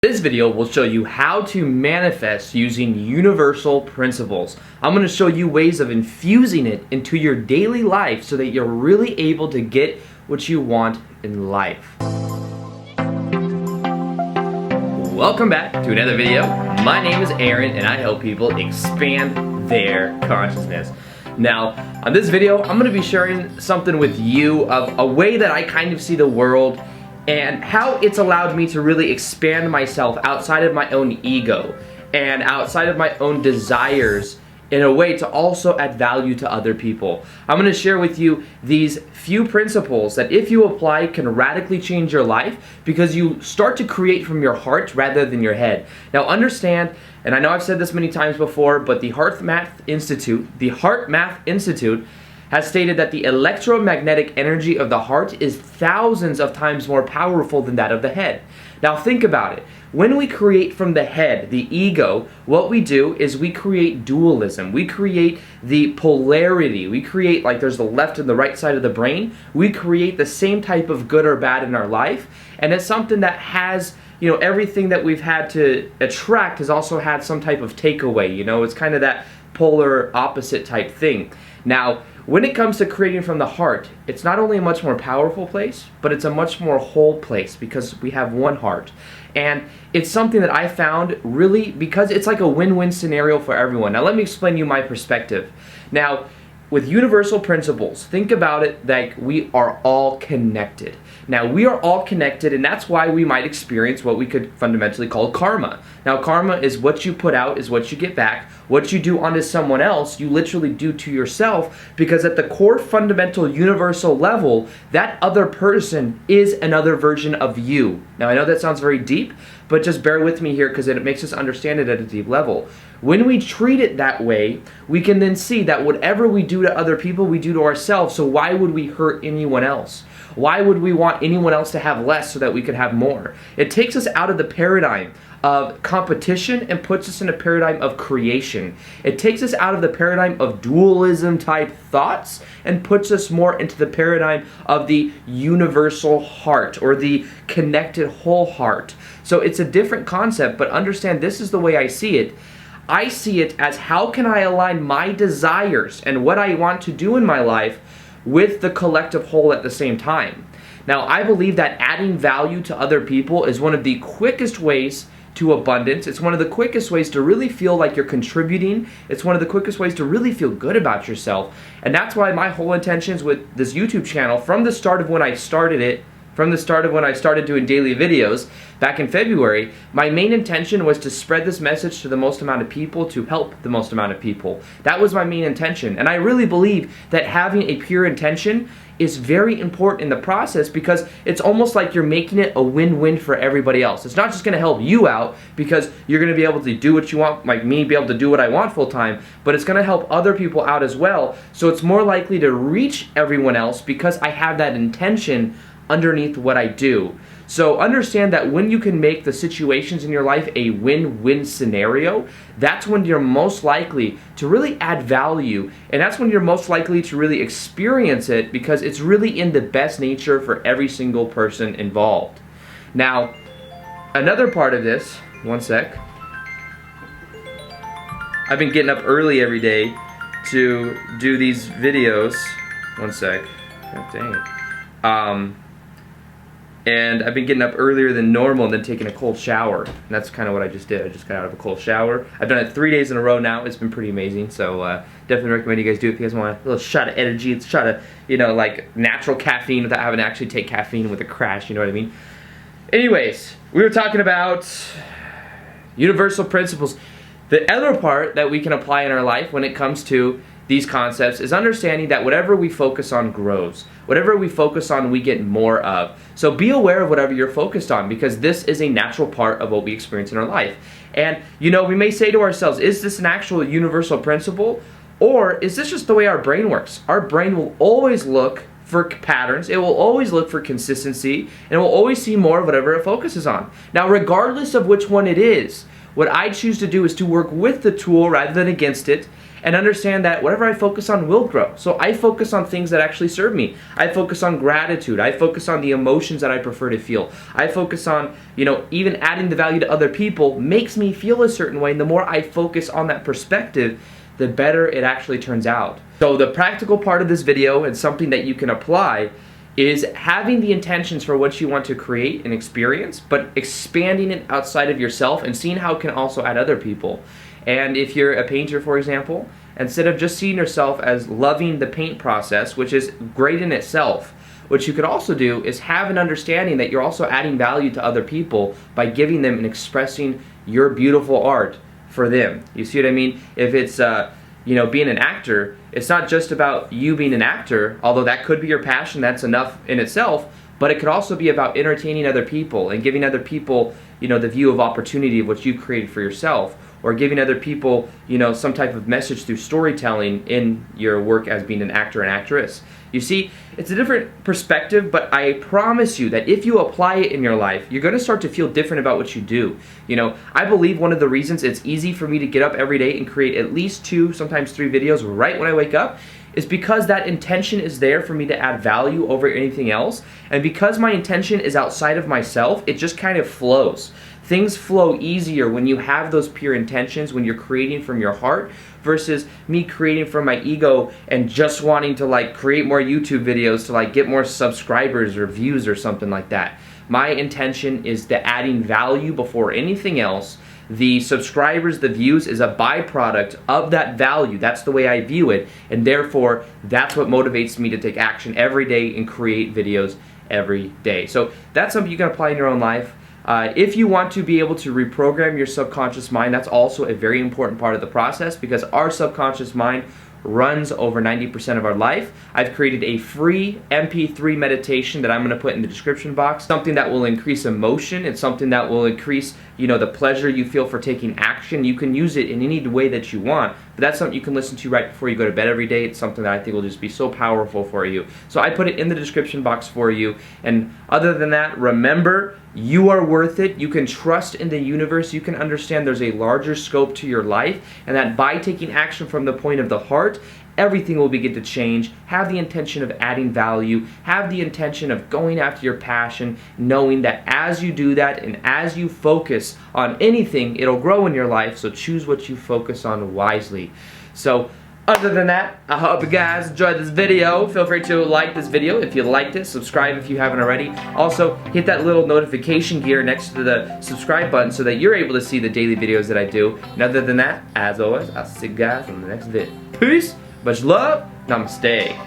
This video will show you how to manifest using universal principles. I'm going to show you ways of infusing it into your daily life so that you're really able to get what you want in life. Welcome back to another video. My name is Aaron and I help people expand their consciousness. Now, on this video, I'm going to be sharing something with you of a way that I kind of see the world and how it's allowed me to really expand myself outside of my own ego and outside of my own desires in a way to also add value to other people. I'm going to share with you these few principles that if you apply can radically change your life because you start to create from your heart rather than your head. Now understand, and I know I've said this many times before, but the Heart Math Institute has stated that the electromagnetic energy of the heart is thousands of times more powerful than that of the head. Now think about it. When we create from the head, the ego, what we do is we create dualism. We create the polarity. We create, like there's the left and the right side of the brain. We create the same type of good or bad in our life. And it's something that has, everything that we've had to attract has also had some type of takeaway. It's kind of that polar opposite type thing. Now, when it comes to creating from the heart, it's not only a much more powerful place, but it's a much more whole place because we have one heart. And it's something that I found really, because it's like a win-win scenario for everyone. Now let me explain to you my perspective. Now, with universal principles, think about it like we are all connected. Now, we are all connected, and that's why we might experience what we could fundamentally call karma. Now, karma is what you put out is what you get back. What you do onto someone else, you literally do to yourself, because at the core fundamental universal level, that other person is another version of you. Now, I know that sounds very deep, but just bear with me here because it makes us understand it at a deep level. When we treat it that way, we can then see that whatever we do to other people, we do to ourselves. So why would we hurt anyone else? Why would we want anyone else to have less so that we could have more? It takes us out of the paradigm of competition and puts us in a paradigm of creation. It takes us out of the paradigm of dualism type thoughts and puts us more into the paradigm of the universal heart or the connected whole heart. So it's a different concept, but understand this is the way I see it. I see it as how can I align my desires and what I want to do in my life with the collective whole at the same time. Now, I believe that adding value to other people is one of the quickest ways to abundance. It's one of the quickest ways to really feel like you're contributing. It's one of the quickest ways to really feel good about yourself. And that's why my whole intentions with this YouTube channel, from the start of when I started it, from the start of when I started doing daily videos back in February, my main intention was to spread this message to the most amount of people, to help the most amount of people. That was my main intention. And I really believe that having a pure intention is very important in the process because it's almost like you're making it a win-win for everybody else. It's not just going to help you out because you're going to be able to do what you want, like me, be able to do what I want full time, but it's going to help other people out as well. So it's more likely to reach everyone else because I have that intention underneath what I do. So understand that when you can make the situations in your life a win-win scenario, that's when you're most likely to really add value, and that's when you're most likely to really experience it because it's really in the best nature for every single person involved. Now, another part of this, one sec. I've been getting up early every day to do these videos. One sec. God dang it. And I've been getting up earlier than normal and then taking a cold shower. And that's kind of what I just did. I just got out of a cold shower. I've done it 3 days in a row now. It's been pretty amazing. So definitely recommend you guys do it if you guys want a little shot of energy. It's a shot of, like natural caffeine without having to actually take caffeine with a crash, you know what I mean? Anyways, we were talking about universal principles. The other part that we can apply in our life when it comes to these concepts is understanding that whatever we focus on grows. Whatever we focus on, we get more of. So be aware of whatever you're focused on because this is a natural part of what we experience in our life. And, we may say to ourselves, is this an actual universal principle? Or is this just the way our brain works? Our brain will always look for patterns, it will always look for consistency, and it will always see more of whatever it focuses on. Now, regardless of which one it is, what I choose to do is to work with the tool rather than against it, and understand that whatever I focus on will grow. So I focus on things that actually serve me. I focus on gratitude. I focus on the emotions that I prefer to feel. I focus on, even adding the value to other people makes me feel a certain way, and the more I focus on that perspective, the better it actually turns out. So the practical part of this video, and something that you can apply, is having the intentions for what you want to create and experience, but expanding it outside of yourself and seeing how it can also add other people. And if you're a painter, for example, instead of just seeing yourself as loving the paint process, which is great in itself, what you could also do is have an understanding that you're also adding value to other people by giving them and expressing your beautiful art for them. You see what I mean? If it's being an actor, it's not just about you being an actor, although that could be your passion, that's enough in itself, but it could also be about entertaining other people and giving other people, the view of opportunity of what you created for yourself, or giving other people, some type of message through storytelling in your work as being an actor and actress. You see, it's a different perspective, but I promise you that if you apply it in your life, you're going to start to feel different about what you do. I believe one of the reasons it's easy for me to get up every day and create at least 2, sometimes 3 videos right when I wake up is because that intention is there for me to add value over anything else. And because my intention is outside of myself, it just kind of flows. Things flow easier when you have those pure intentions, when you're creating from your heart, versus me creating from my ego and just wanting to create more YouTube videos to get more subscribers or views or something like that. My intention is the adding value before anything else. The subscribers, the views is a byproduct of that value. That's the way I view it, and therefore that's what motivates me to take action every day and create videos every day. So that's something you can apply in your own life. If you want to be able to reprogram your subconscious mind, that's also a very important part of the process, because our subconscious mind runs over 90% of our life. I've created a free MP3 meditation that I'm going to put in the description box, something that will increase emotion. It's something that will increase, the pleasure you feel for taking action. You can use it in any way that you want, but that's something you can listen to right before you go to bed every day. It's something that I think will just be so powerful for you. So I put it in the description box for you. And other than that, remember, you are worth it. You can trust in the universe. You can understand there's a larger scope to your life, and that by taking action from the point of the heart, everything will begin to change. Have the intention of adding value. Have the intention of going after your passion, knowing that as you do that and as you focus on anything, it'll grow in your life. So choose what you focus on wisely. So other than that, I hope you guys enjoyed this video. Feel free to like this video if you liked it. Subscribe if you haven't already. Also, hit that little notification gear next to the subscribe button so that you're able to see the daily videos that I do. And other than that, as always, I'll see you guys in the next vid. Peace, much love, namaste.